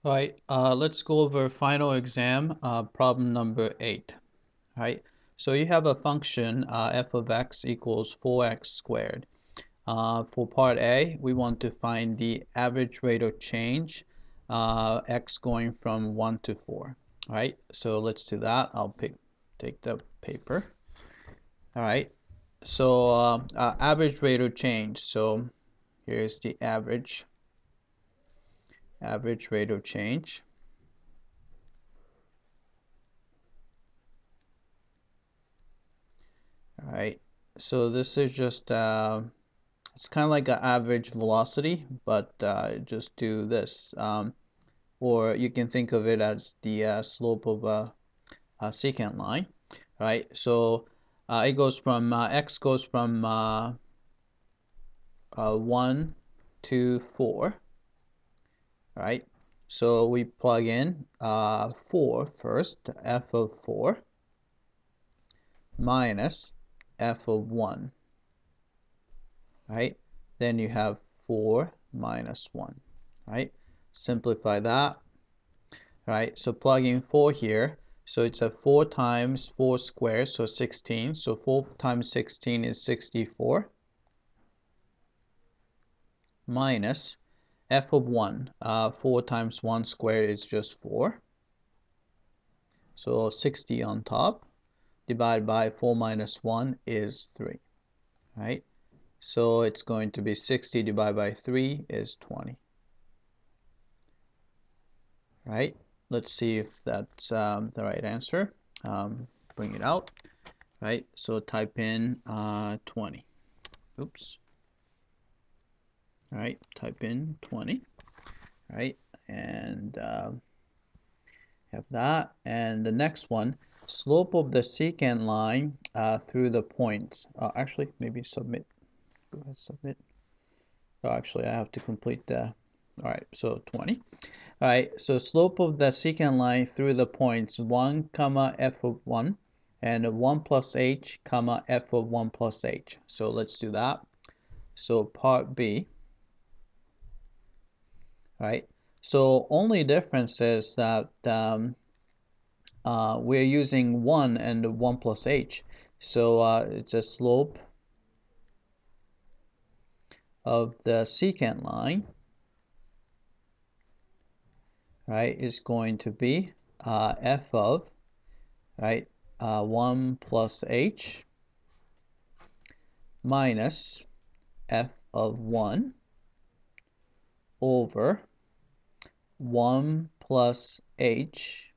All right, let's go over final exam, problem number 8. All right, so you have a function f of x equals 4x squared. For part A, we want to find the average rate of change, x going from 1 to 4. All right, so let's do that. I'll take the paper. All right, so average rate of change. So here's the average rate of change. All right, so this is just it's kind of like an average velocity, but just do this, or you can think of it as the slope of a secant line, right? So it goes from x goes from 1 to 4, right? So we plug in 4 first, f of 4 minus f of 1. Right? Then you have 4 minus 1, right? Simplify that, right? So plugging 4 here, so it's a 4 times 4 squared, so 16. So 4 times 16 is 64, minus f of 1. 4 times 1 squared is just 4. So 60 on top, divided by 4 minus 1 is 3, right? So it's going to be 60 divided by 3 is 20. Right? Let's see if that's the right answer. Bring it out. Right? So type in 20. Oops. All right, type in 20. Right? And have that. And the next one, slope of the secant line through the points. Actually, maybe submit. Go ahead, submit. Oh, actually, I have to complete the. All right, so 20. All right, so slope of the secant line through the points 1 comma f of 1 and 1 plus h comma f of 1 plus h. So let's do that. So part B. All right, so only difference is that we're using 1 and 1 plus h. So it's a slope of the secant line, right, is going to be f of, right, 1 plus h minus f of 1 over 1 plus h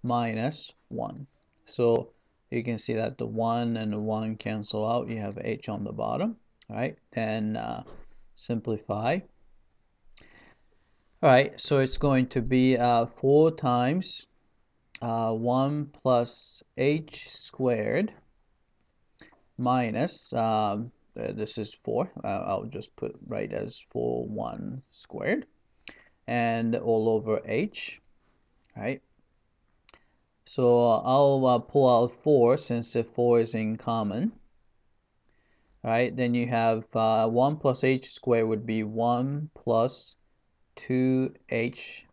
minus 1. So you can see that the 1 and the 1 cancel out. You have h on the bottom, right? Then simplify. All right, so it's going to be 4 times 1 plus h squared minus, this is 4, I'll just put right as 4 1 squared, and all over h, right? So I'll pull out 4 since the 4 is in common, right? Then you have 1 plus h squared would be 1 plus 2h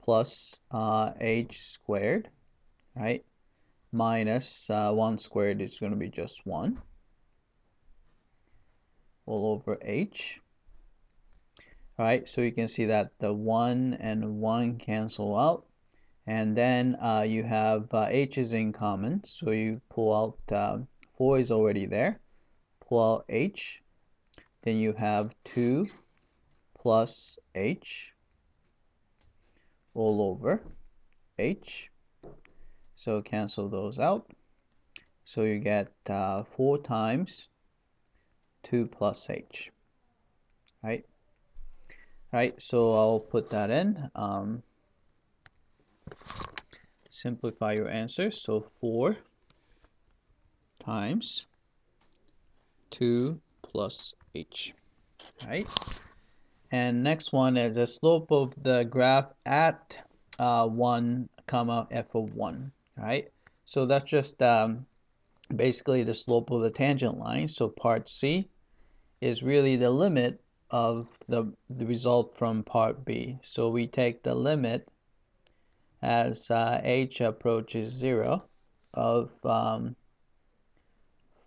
plus h squared, right? Minus 1 squared is going to be just 1 all over h. All right, so you can see that the 1 and 1 cancel out, and then you have h is in common, so you pull out 4 is already there, pull out h, then you have 2 plus h all over h, so cancel those out, so you get 4 times 2 plus h, right? Right, so I'll put that in. Simplify your answer. So 4 times 2 plus h, right? And next one is the slope of the graph at 1 comma f of 1, right? So that's just basically the slope of the tangent line. So part C is really the limit of the result from part B. So we take the limit as h approaches 0 of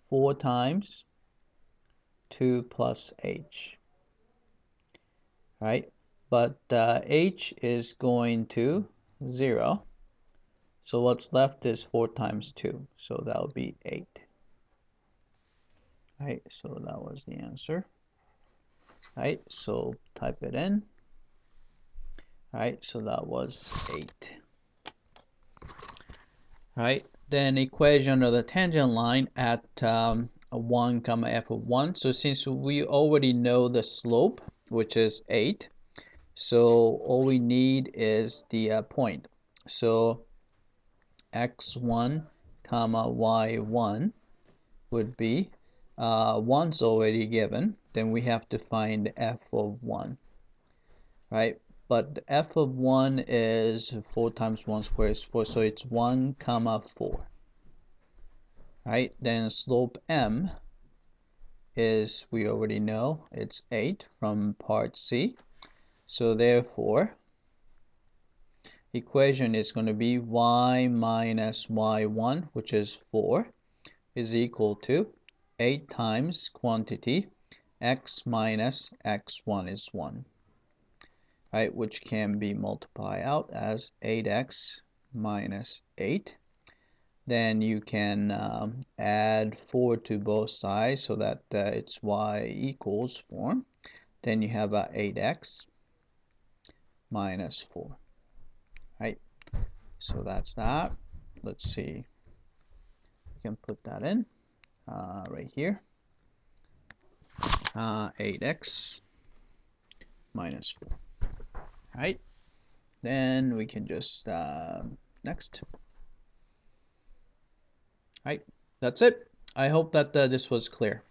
4 times 2 plus h, right? But h is going to 0, so what's left is 4 times 2, so that would be 8. Right, so that was the answer. Right, so type it in. Right, so that was 8. Right, then equation of the tangent line at 1 comma f of 1. So since we already know the slope, which is 8, so all we need is the point. So x1 comma y1 would be 1's already given, then we have to find f of 1, right? But f of 1 is 4 times 1 squared is 4, so it's 1 comma 4, right? Then slope m is, we already know, it's 8 from part C, so therefore equation is going to be y minus y1, which is 4, is equal to 8 times quantity x minus x1 is 1, right, which can be multiplied out as 8x minus 8. Then you can add 4 to both sides so that it's y equals form. Then you have 8x minus 4, right? So that's that. Let's see. We can put that in right here. 8x minus 4. Right? Then we can just next. Right? That's it. I hope that this was clear.